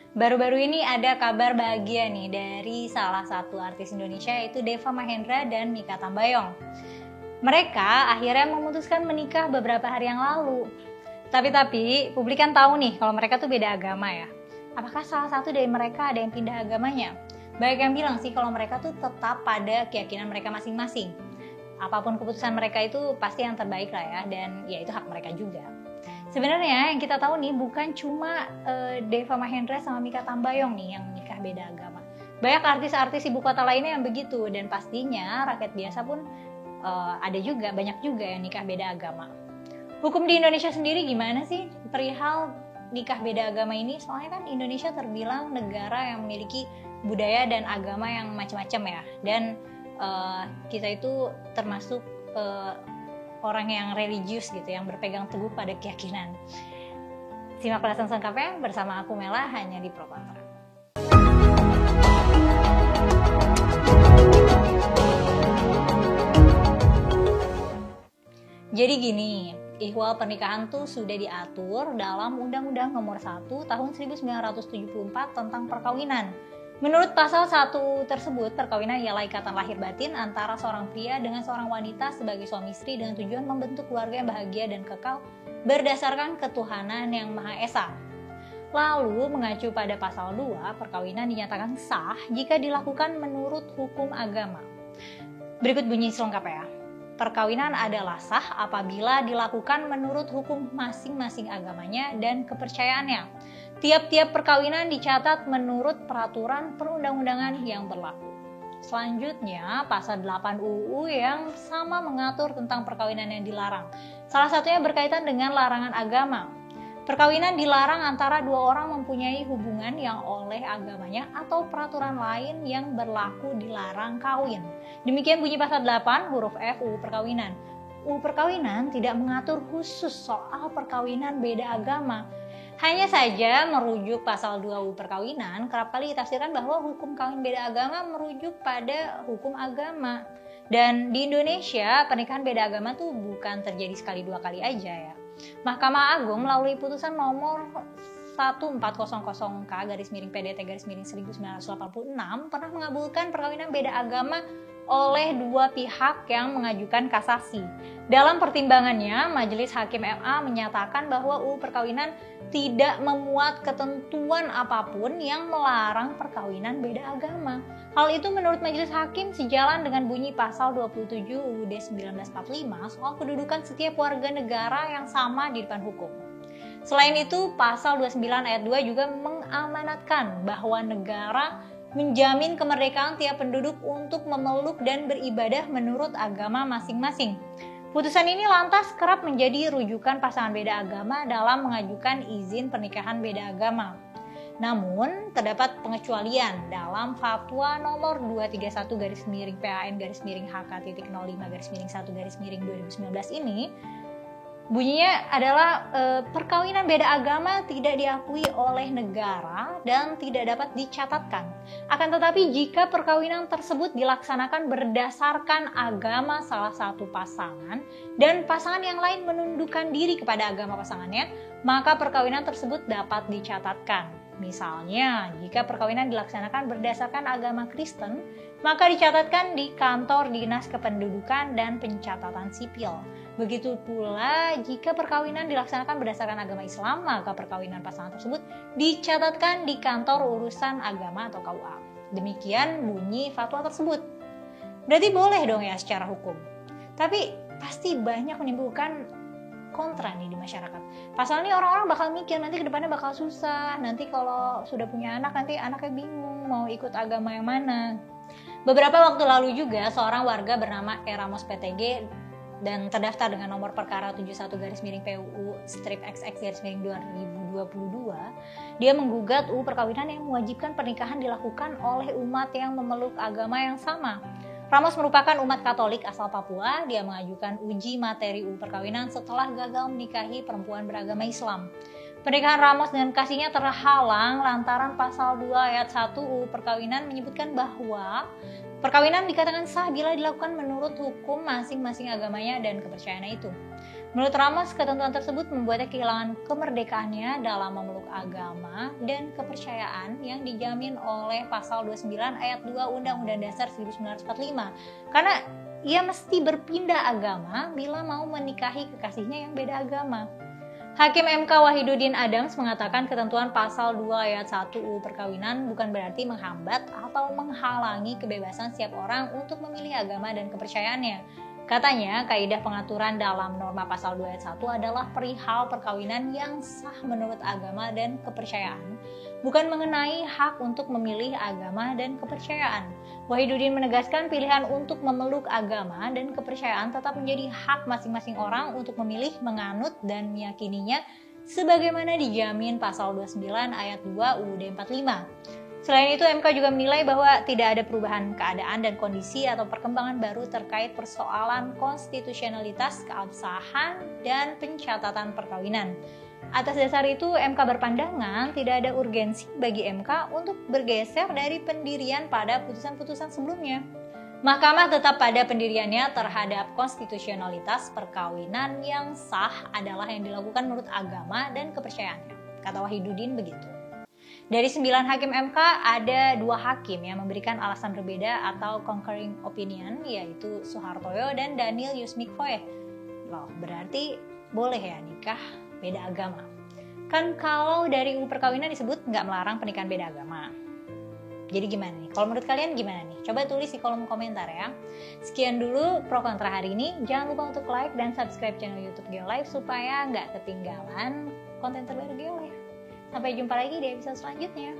Baru-baru ini ada kabar bahagia nih dari salah satu artis Indonesia yaitu Deva Mahendra dan Mikha Tambayong. Mereka akhirnya memutuskan menikah beberapa hari yang lalu. Tapi publik kan tahu nih kalau mereka tuh beda agama ya. Apakah salah satu dari mereka ada yang pindah agamanya? Banyak yang bilang sih kalau mereka tuh tetap pada keyakinan mereka masing-masing. Apapun keputusan mereka itu pasti yang terbaik lah ya, dan ya itu hak mereka juga. Sebenarnya yang kita tahu nih bukan cuma Deva Mahendra sama Mikha Tambayong nih yang nikah beda agama. Banyak artis-artis ibu kota lainnya yang begitu, dan pastinya rakyat biasa pun banyak juga yang nikah beda agama. Hukum di Indonesia sendiri gimana sih perihal nikah beda agama ini? Soalnya kan Indonesia terbilang negara yang memiliki budaya dan agama yang macam-macam ya, dan kita itu termasuk orang yang religius gitu, yang berpegang teguh pada keyakinan. Simak ulasan selengkapnya bersama aku Mela hanya di Propatra. Jadi gini, ihwal pernikahan tuh sudah diatur dalam Undang-Undang Nomor 1 Tahun 1974 tentang perkawinan. Menurut pasal 1 tersebut, perkawinan ialah ikatan lahir batin antara seorang pria dengan seorang wanita sebagai suami istri dengan tujuan membentuk keluarga yang bahagia dan kekal berdasarkan ketuhanan yang Maha Esa. Lalu, mengacu pada pasal 2, perkawinan dinyatakan sah jika dilakukan menurut hukum agama. Berikut bunyi selengkapnya. Perkawinan adalah sah apabila dilakukan menurut hukum masing-masing agamanya dan kepercayaannya. Tiap-tiap perkawinan dicatat menurut peraturan perundang-undangan yang berlaku. Selanjutnya, pasal 8 UU yang sama mengatur tentang perkawinan yang dilarang. Salah satunya berkaitan dengan larangan agama. Perkawinan dilarang antara dua orang mempunyai hubungan yang oleh agamanya atau peraturan lain yang berlaku dilarang kawin. Demikian bunyi pasal 8 huruf F UU Perkawinan. UU Perkawinan tidak mengatur khusus soal perkawinan beda agama. Hanya saja merujuk pasal 2 UU Perkawinan kerap kali ditafsirkan bahwa hukum kawin beda agama merujuk pada hukum agama. Dan di Indonesia pernikahan beda agama tuh bukan terjadi sekali dua kali aja ya. Mahkamah Agung melalui putusan nomor 1400K/PDT/1986 pernah mengabulkan perkawinan beda agama oleh dua pihak yang mengajukan kasasi. Dalam pertimbangannya, Majelis Hakim MA menyatakan bahwa UU Perkawinan tidak memuat ketentuan apapun yang melarang perkawinan beda agama. Hal itu menurut Majelis Hakim sejalan dengan bunyi pasal 27 UUD 1945 soal kedudukan setiap warga negara yang sama di depan hukum. Selain itu, pasal 29 ayat 2 juga mengamanatkan bahwa negara menjamin kemerdekaan tiap penduduk untuk memeluk dan beribadah menurut agama masing-masing. Putusan ini lantas kerap menjadi rujukan pasangan beda agama dalam mengajukan izin pernikahan beda agama. Namun, terdapat pengecualian dalam Fatwa nomor 231/PAN/HK.05/1/2019 ini. Bunyinya adalah perkawinan beda agama tidak diakui oleh negara dan tidak dapat dicatatkan. Akan tetapi jika perkawinan tersebut dilaksanakan berdasarkan agama salah satu pasangan dan pasangan yang lain menundukkan diri kepada agama pasangannya, maka perkawinan tersebut dapat dicatatkan. Misalnya, jika perkawinan dilaksanakan berdasarkan agama Kristen, maka dicatatkan di kantor Dinas Kependudukan dan Pencatatan Sipil. Begitu pula jika perkawinan dilaksanakan berdasarkan agama Islam, maka perkawinan pasangan tersebut dicatatkan di kantor urusan agama atau KUA. Demikian bunyi fatwa tersebut. Berarti boleh dong ya secara hukum. Tapi pasti banyak menimbulkan kontra nih di masyarakat. Pasalnya orang-orang bakal mikir nanti kedepannya bakal susah. Nanti kalau sudah punya anak, nanti anaknya bingung mau ikut agama yang mana. Beberapa waktu lalu juga seorang warga bernama Eramos PTG dan terdaftar dengan nomor perkara 71/PUU/XX/2022, dia menggugat UU Perkawinan yang mewajibkan pernikahan dilakukan oleh umat yang memeluk agama yang sama. Ramos merupakan umat Katolik asal Papua. Dia mengajukan uji materi UU Perkawinan setelah gagal menikahi perempuan beragama Islam. Pernikahan Ramos dengan kasihnya terhalang lantaran pasal 2 ayat 1 UU Perkawinan menyebutkan bahwa perkawinan dikatakan sah bila dilakukan menurut hukum masing-masing agamanya dan kepercayaannya itu. Menurut Ramos, ketentuan tersebut membuatnya kehilangan kemerdekaannya dalam memeluk agama dan kepercayaan yang dijamin oleh pasal 29 ayat 2 Undang-Undang Dasar 1945. Karena ia mesti berpindah agama bila mau menikahi kekasihnya yang beda agama. Hakim MK Wahidudin Adams mengatakan ketentuan pasal 2 ayat 1 UU Perkawinan bukan berarti menghambat atau menghalangi kebebasan setiap orang untuk memilih agama dan kepercayaannya. Katanya, kaidah pengaturan dalam norma pasal 2 ayat 1 adalah perihal perkawinan yang sah menurut agama dan kepercayaan, bukan mengenai hak untuk memilih agama dan kepercayaan. Wahidudin menegaskan pilihan untuk memeluk agama dan kepercayaan tetap menjadi hak masing-masing orang untuk memilih, menganut, dan meyakininya sebagaimana dijamin pasal 29 ayat 2 UUD 45. Selain itu, MK juga menilai bahwa tidak ada perubahan keadaan dan kondisi atau perkembangan baru terkait persoalan konstitusionalitas, keabsahan, dan pencatatan perkawinan. Atas dasar itu, MK berpandangan tidak ada urgensi bagi MK untuk bergeser dari pendirian pada putusan-putusan sebelumnya. Mahkamah tetap pada pendiriannya terhadap konstitusionalitas perkawinan yang sah adalah yang dilakukan menurut agama dan kepercayaannya. Kata Wahidudin begitu. Dari 9 hakim MK, ada 2 hakim yang memberikan alasan berbeda atau concurring opinion, yaitu Soehartoyo dan Daniel Yusmik-Foeh. Loh, berarti boleh ya nikah beda agama? Kan kalau dari UU Perkawinan disebut nggak melarang pernikahan beda agama. Jadi gimana nih? Kalau menurut kalian gimana nih? Coba tulis di kolom komentar ya. Sekian dulu pro kontra hari ini. Jangan lupa untuk like dan subscribe channel YouTube Geolife supaya nggak ketinggalan konten terbaru Geolife. Sampai jumpa lagi di episode selanjutnya.